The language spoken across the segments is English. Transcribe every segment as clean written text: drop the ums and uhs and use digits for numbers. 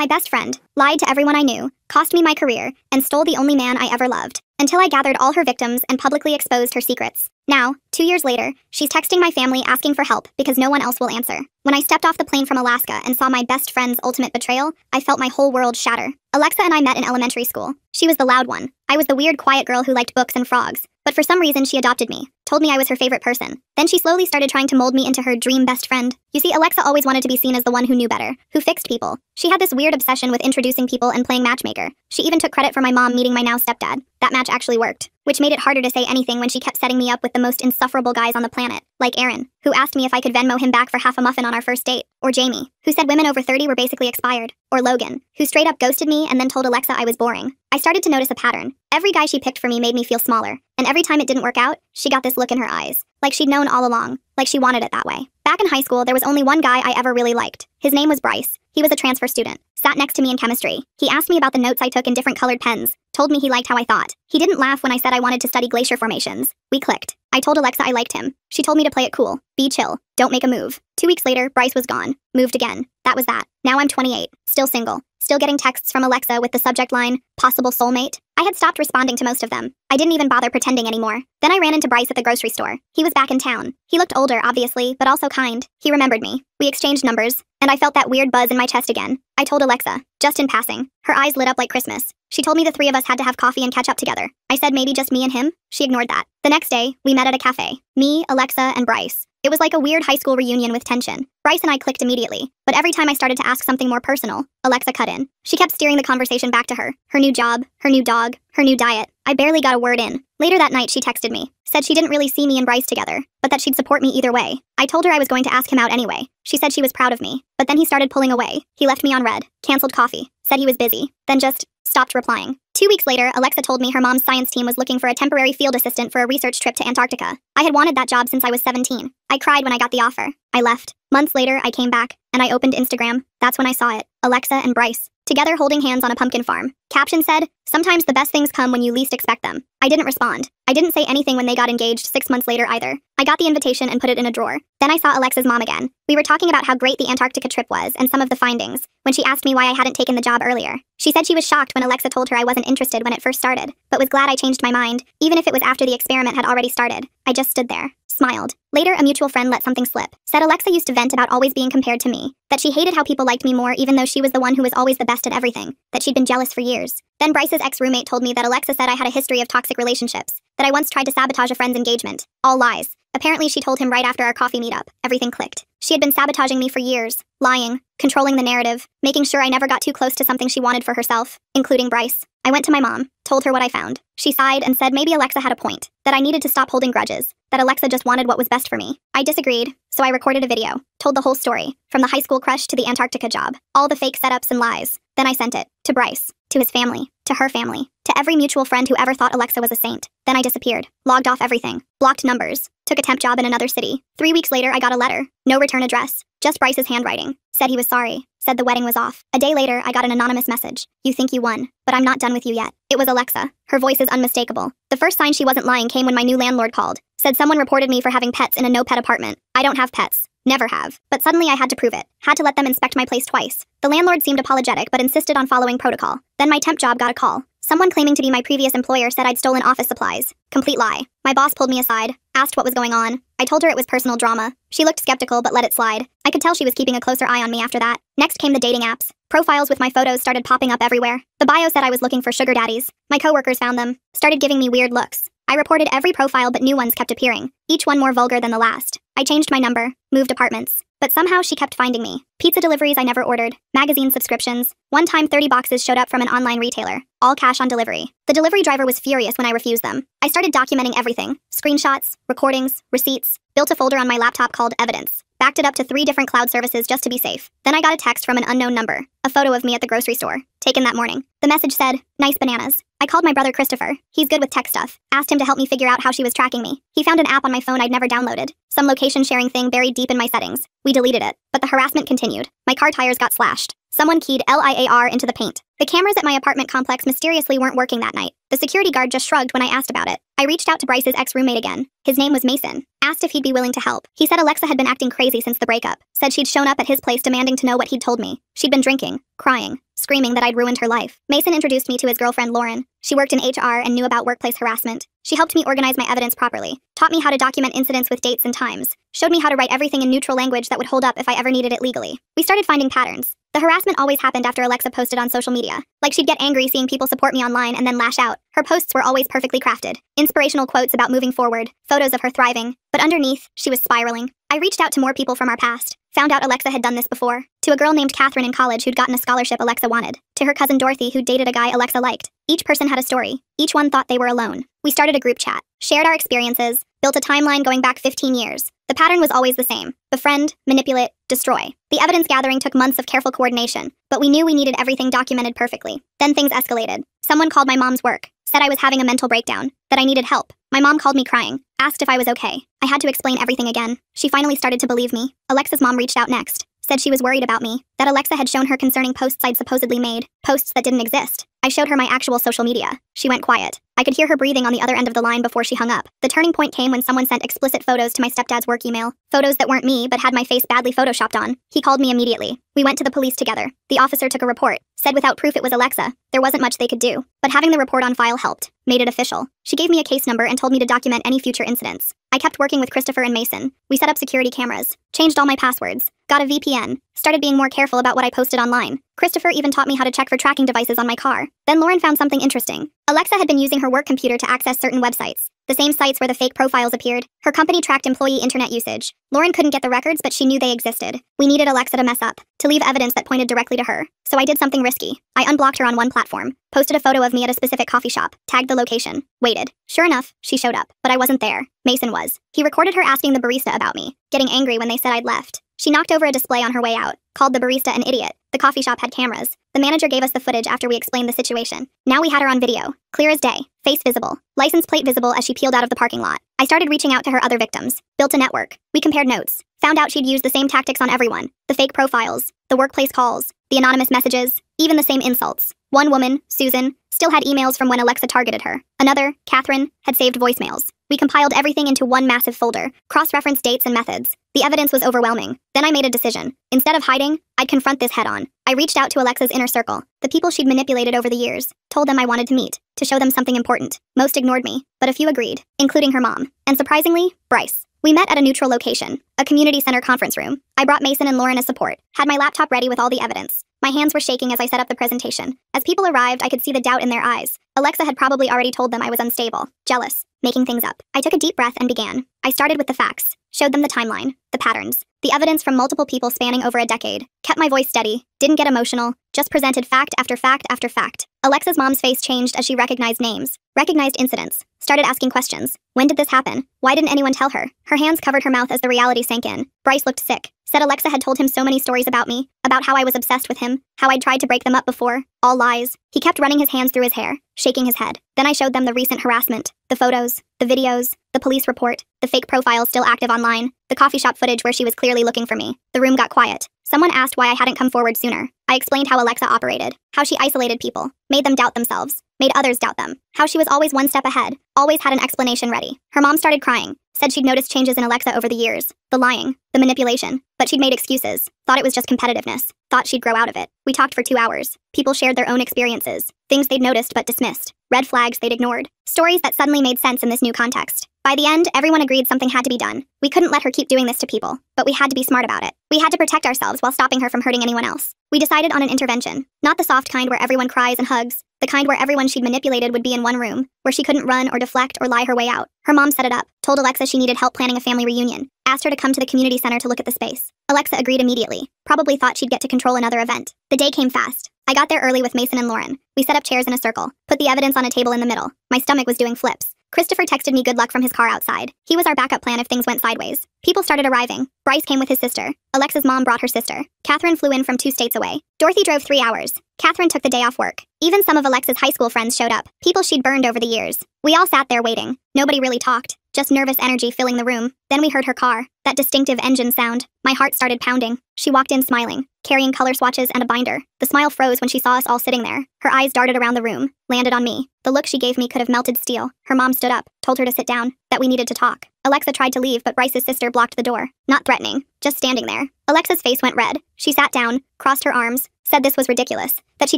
My best friend lied to everyone I knew, cost me my career, and stole the only man I ever loved, until I gathered all her victims and publicly exposed her secrets. Now, 2 years later, she's texting my family asking for help because no one else will answer. When I stepped off the plane from Alaska and saw my best friend's ultimate betrayal, I felt my whole world shatter. Alexa and I met in elementary school. She was the loud one. I was the weird, quiet girl who liked books and frogs. But for some reason, she adopted me, told me I was her favorite person. Then she slowly started trying to mold me into her dream best friend. You see, Alexa always wanted to be seen as the one who knew better, who fixed people. She had this weird obsession with introducing people and playing matchmaker. She even took credit for my mom meeting my now stepdad. That match actually worked, which made it harder to say anything when she kept setting me up with the most insufferable guys on the planet, like Aaron, who asked me if I could Venmo him back for half a muffin on our first date, or Jamie, who said women over 30 were basically expired, or Logan, who straight up ghosted me and then told Alexa I was boring. I started to notice a pattern. Every guy she picked for me made me feel smaller, and every time it didn't work out, she got this look in her eyes, like she'd known all along, like she wanted it that way. Back in high school, there was only one guy I ever really liked. His name was Bryce. He was a transfer student, sat next to me in chemistry. He asked me about the notes I took in different colored pens, told me he liked how I thought. He didn't laugh when I said I wanted to study glacier formations. We clicked. I told Alexa I liked him. She told me to play it cool, be chill, don't make a move. 2 weeks later, Bryce was gone, moved again. That was that. Now I'm 28, still single, still getting texts from Alexa with the subject line, possible soulmate. I had stopped responding to most of them. I didn't even bother pretending anymore. Then I ran into Bryce at the grocery store. He was back in town. He looked older, obviously, but also kind. He remembered me. We exchanged numbers, and I felt that weird buzz in my chest again. I told Alexa, just in passing. Her eyes lit up like Christmas. She told me the three of us had to have coffee and catch up together. I said maybe just me and him. She ignored that. The next day, we met at a cafe. Me, Alexa, and Bryce. It was like a weird high school reunion with tension. Bryce and I clicked immediately, but every time I started to ask something more personal, Alexa cut in. She kept steering the conversation back to her. Her new job, her new dog, her new diet. I barely got a word in. Later that night, she texted me, said she didn't really see me and Bryce together, but that she'd support me either way. I told her I was going to ask him out anyway. She said she was proud of me, but then he started pulling away. He left me on red, canceled coffee, said he was busy, then just stopped replying. 2 weeks later, Alexa told me her mom's science team was looking for a temporary field assistant for a research trip to Antarctica. I had wanted that job since I was 17. I cried when I got the offer. I left. Months later, I came back, and I opened Instagram. That's when I saw it. Alexa and Bryce, together holding hands on a pumpkin farm. Caption said, sometimes the best things come when you least expect them. I didn't respond. I didn't say anything when they got engaged 6 months later either. I got the invitation and put it in a drawer. Then I saw Alexa's mom again. We were talking about how great the Antarctica trip was and some of the findings, when she asked me why I hadn't taken the job earlier. She said she was shocked when Alexa told her I wasn't interested when it first started, but was glad I changed my mind, even if it was after the experiment had already started. I just stood there, smiled. Later, a mutual friend let something slip. Said Alexa used to vent about always being compared to me, that she hated how people liked me more even though she was the one who was always the best at everything, that she'd been jealous for years. Then Bryce's ex-roommate told me that Alexa said I had a history of toxic relationships, that I once tried to sabotage a friend's engagement. All lies. Apparently, she told him right after our coffee meetup. Everything clicked. She had been sabotaging me for years, lying, controlling the narrative, making sure I never got too close to something she wanted for herself, including Bryce. I went to my mom, told her what I found. She sighed and said maybe Alexa had a point, that I needed to stop holding grudges, that Alexa just wanted what was best for me. I disagreed, so I recorded a video, told the whole story, from the high school crush to the Antarctica job, all the fake setups and lies. Then I sent it to Bryce, to his family, to her family, to every mutual friend who ever thought Alexa was a saint. Then I disappeared, logged off everything, blocked numbers, took a temp job in another city. 3 weeks later, I got a letter, no return address, just Bryce's handwriting. Said he was sorry, said the wedding was off. A day later, I got an anonymous message. You think you won, but I'm not done with you yet. It was Alexa. Her voice is unmistakable. The first sign she wasn't lying came when my new landlord called. Said someone reported me for having pets in a no-pet apartment. I don't have pets. Never have. But suddenly I had to prove it. Had to let them inspect my place twice. The landlord seemed apologetic but insisted on following protocol. Then my temp job got a call. Someone claiming to be my previous employer said I'd stolen office supplies. Complete lie. My boss pulled me aside, asked what was going on. I told her it was personal drama. She looked skeptical but let it slide. I could tell she was keeping a closer eye on me after that. Next came the dating apps. Profiles with my photos started popping up everywhere. The bio said I was looking for sugar daddies. My coworkers found them, started giving me weird looks. I reported every profile but new ones kept appearing, each one more vulgar than the last. I changed my number, moved apartments, but somehow she kept finding me. Pizza deliveries I never ordered, magazine subscriptions. One time 30 boxes showed up from an online retailer, all cash on delivery. The delivery driver was furious when I refused them. I started documenting everything, screenshots, recordings, receipts, built a folder on my laptop called Evidence. Backed it up to 3 different cloud services just to be safe. Then I got a text from an unknown number, a photo of me at the grocery store, taken that morning. The message said, nice bananas. I called my brother Christopher. He's good with tech stuff. Asked him to help me figure out how she was tracking me. He found an app on my phone I'd never downloaded. Some location sharing thing buried deep in my settings. We deleted it, but the harassment continued. My car tires got slashed. Someone keyed LIAR into the paint. The cameras at my apartment complex mysteriously weren't working that night. The security guard just shrugged when I asked about it. I reached out to Bryce's ex-roommate again. His name was Mason. Asked if he'd be willing to help. He said Alexa had been acting crazy since the breakup. Said she'd shown up at his place demanding to know what he'd told me. She'd been drinking, crying, screaming that I'd ruined her life. Mason introduced me to his girlfriend Lauren. She worked in HR and knew about workplace harassment. She helped me organize my evidence properly, taught me how to document incidents with dates and times, showed me how to write everything in neutral language that would hold up if I ever needed it legally. We started finding patterns. The harassment always happened after Alexa posted on social media. Like she'd get angry seeing people support me online and then lash out. Her posts were always perfectly crafted. Inspirational quotes about moving forward, photos of her thriving. But underneath, she was spiraling. I reached out to more people from our past. Found out Alexa had done this before. To a girl named Catherine in college who'd gotten a scholarship Alexa wanted. To her cousin Dorothy who dated a guy Alexa liked. Each person had a story. Each one thought they were alone. We started a group chat. Shared our experiences. Built a timeline going back 15 years. The pattern was always the same. Befriend, manipulate, destroy. The evidence gathering took months of careful coordination, but we knew we needed everything documented perfectly. Then things escalated. Someone called my mom's work, said I was having a mental breakdown, that I needed help. My mom called me crying, asked if I was okay. I had to explain everything again. She finally started to believe me. Alexa's mom reached out next, said she was worried about me, that Alexa had shown her concerning posts I'd supposedly made, posts that didn't exist. I showed her my actual social media. She went quiet. I could hear her breathing on the other end of the line before she hung up. The turning point came when someone sent explicit photos to my stepdad's work email. Photos that weren't me but had my face badly photoshopped on. He called me immediately. We went to the police together. The officer took a report. Said without proof it was Alexa. There wasn't much they could do. But having the report on file helped. Made it official. She gave me a case number and told me to document any future incidents. I kept working with Christopher and Mason. We set up security cameras. Changed all my passwords. Got a VPN. Started being more careful about what I posted online. Christopher even taught me how to check for tracking devices on my car. Then Lauren found something interesting. Alexa had been using her work computer to access certain websites. The same sites where the fake profiles appeared. Her company tracked employee internet usage. Lauren couldn't get the records, but she knew they existed. We needed Alexa to mess up, to leave evidence that pointed directly to her. So I did something risky. I unblocked her on one platform, posted a photo of me at a specific coffee shop, tagged the location, waited. Sure enough, she showed up, but I wasn't there. Mason was. He recorded her asking the barista about me, getting angry when they said I'd left. She knocked over a display on her way out, called the barista an idiot. The coffee shop had cameras. The manager gave us the footage after we explained the situation. Now we had her on video, clear as day, face visible, license plate visible as she peeled out of the parking lot. I started reaching out to her other victims, built a network. We compared notes, found out she'd used the same tactics on everyone. The fake profiles, the workplace calls, the anonymous messages, even the same insults. One woman, Susan, still had emails from when Alexa targeted her. Another, Catherine, had saved voicemails. We compiled everything into one massive folder, cross-referenced dates and methods. The evidence was overwhelming. Then I made a decision. Instead of hiding, I'd confront this head-on. I reached out to Alexa's inner circle, the people she'd manipulated over the years, told them I wanted to meet, to show them something important. Most ignored me, but a few agreed, including her mom. And surprisingly, Bryce. We met at a neutral location, a community center conference room. I brought Mason and Lauren as support, had my laptop ready with all the evidence. My hands were shaking as I set up the presentation. As people arrived, I could see the doubt in their eyes. Alexa had probably already told them I was unstable, jealous, making things up. I took a deep breath and began. I started with the facts, showed them the timeline, the patterns, the evidence from multiple people spanning over a decade, kept my voice steady, didn't get emotional, just presented fact after fact after fact. Alexa's mom's face changed as she recognized names, recognized incidents, started asking questions. When did this happen? Why didn't anyone tell her? Her hands covered her mouth as the reality sank in. Bryce looked sick. Said Alexa had told him so many stories about me, about how I was obsessed with him, how I'd tried to break them up before. All lies. He kept running his hands through his hair, shaking his head. Then I showed them the recent harassment, the photos, the videos, the police report, the fake profile still active online, the coffee shop footage where she was clearly looking for me. The room got quiet. Someone asked why I hadn't come forward sooner. I explained how Alexa operated, how she isolated people, made them doubt themselves, made others doubt them, how she was always one step ahead, always had an explanation ready. Her mom started crying, said she'd noticed changes in Alexa over the years, the lying, the manipulation, but she'd made excuses, thought it was just competitiveness, thought she'd grow out of it. We talked for 2 hours. People shared their own experiences, things they'd noticed but dismissed, red flags they'd ignored, stories that suddenly made sense in this new context. By the end, everyone agreed something had to be done. We couldn't let her keep doing this to people, but we had to be smart about it. We had to protect ourselves while stopping her from hurting anyone else. We decided on an intervention, not the soft kind where everyone cries and hugs, the kind where everyone she'd manipulated would be in one room, where she couldn't run or deflect or lie her way out. Her mom set it up, told Alexa she needed help planning a family reunion, asked her to come to the community center to look at the space. Alexa agreed immediately, probably thought she'd get to control another event. The day came fast. I got there early with Mason and Lauren. We set up chairs in a circle, put the evidence on a table in the middle. My stomach was doing flips. Christopher texted me good luck from his car outside. He was our backup plan if things went sideways. People started arriving. Bryce came with his sister. Alexa's mom brought her sister. Catherine flew in from 2 states away. Dorothy drove 3 hours. Catherine took the day off work. Even some of Alexa's high school friends showed up, people she'd burned over the years. We all sat there waiting. Nobody really talked, just nervous energy filling the room. Then we heard her car, that distinctive engine sound. My heart started pounding. She walked in smiling, carrying color swatches and a binder. The smile froze when she saw us all sitting there. Her eyes darted around the room, landed on me. The look she gave me could have melted steel. Her mom stood up, told her to sit down, that we needed to talk. Alexa tried to leave, but Bryce's sister blocked the door. Not threatening, just standing there. Alexa's face went red. She sat down, crossed her arms, said this was ridiculous, that she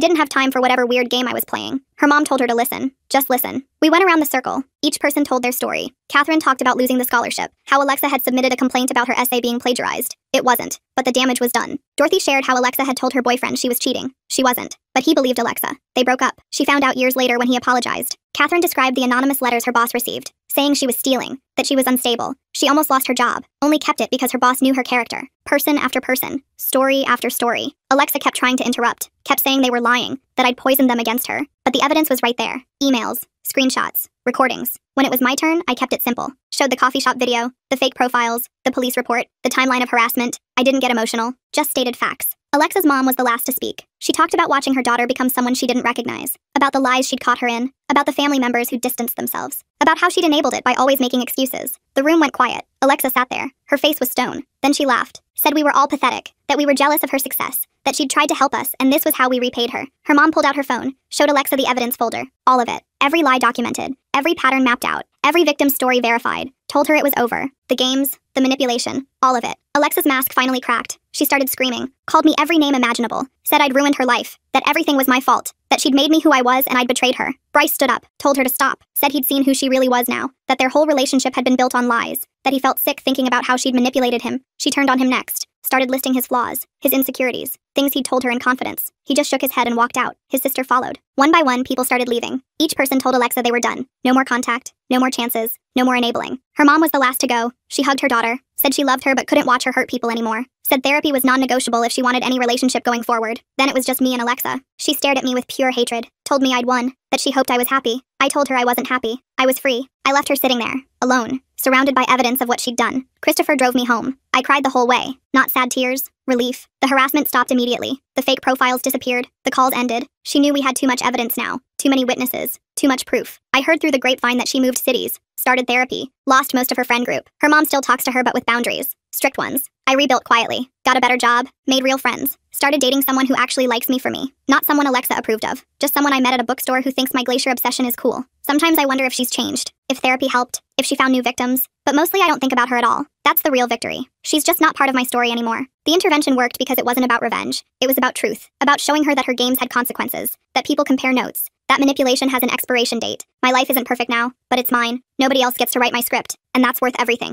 didn't have time for whatever weird game I was playing. Her mom told her to listen. Just listen. We went around the circle. Each person told their story. Catherine talked about losing the scholarship, how Alexa had submitted a complaint about her essay being plagiarized. It wasn't, but the damage was done. Dorothy shared how Alexa had told her boyfriend she was cheating. She wasn't, but he believed Alexa. They broke up. She found out years later when he apologized. Catherine described the anonymous letters her boss received, saying she was stealing, that she was unstable. She almost lost her job, only kept it because her boss knew her character. Person after person, story after story. Alexa kept trying to interrupt, kept saying they were lying, that I'd poisoned them against her. But the evidence was right there. Emails, screenshots, recordings. When it was my turn, I kept it simple. Showed the coffee shop video, the fake profiles, the police report, the timeline of harassment. I didn't get emotional, just stated facts. Alexa's mom was the last to speak. She talked about watching her daughter become someone she didn't recognize, about the lies she'd caught her in, about the family members who distanced themselves, about how she'd enabled it by always making excuses. The room went quiet. Alexa sat there. Her face was stone. Then she laughed, said we were all pathetic, that we were jealous of her success, that she'd tried to help us, and this was how we repaid her. Her mom pulled out her phone, showed Alexa the evidence folder, all of it, every lie documented, every pattern mapped out, every victim's story verified, told her it was over. The games, the manipulation, all of it. Alexa's mask finally cracked. She started screaming, called me every name imaginable, said I'd ruined her life, that everything was my fault, that she'd made me who I was and I'd betrayed her. Bryce stood up, told her to stop, said he'd seen who she really was now, that their whole relationship had been built on lies, that he felt sick thinking about how she'd manipulated him. She turned on him next, started listing his flaws, his insecurities, things he'd told her in confidence. He just shook his head and walked out. His sister followed. One by one, people started leaving. Each person told Alexa they were done. No more contact, no more chances, no more enabling. Her mom was the last to go. She hugged her daughter, said she loved her but couldn't watch her hurt people anymore, said therapy was non-negotiable if she wanted any relationship going forward. Then it was just me and Alexa. She stared at me with pure hatred, told me I'd won, that she hoped I was happy. I told her I wasn't happy. I was free. I left her sitting there, alone, surrounded by evidence of what she'd done. Christopher drove me home. I cried the whole way. Not sad tears, relief. The harassment stopped immediately. The fake profiles disappeared. The calls ended. She knew we had too much evidence now. Too many witnesses. Too much proof. I heard through the grapevine that she moved cities, started therapy, lost most of her friend group. Her mom still talks to her but with boundaries. Strict ones. I rebuilt quietly, got a better job, made real friends, started dating someone who actually likes me for me. Not someone Alexa approved of, just someone I met at a bookstore who thinks my glacier obsession is cool. Sometimes I wonder if she's changed, if therapy helped, if she found new victims, but mostly I don't think about her at all. That's the real victory. She's just not part of my story anymore. The intervention worked because it wasn't about revenge. It was about truth, about showing her that her games had consequences, that people compare notes, that manipulation has an expiration date. My life isn't perfect now, but it's mine. Nobody else gets to write my script, and that's worth everything.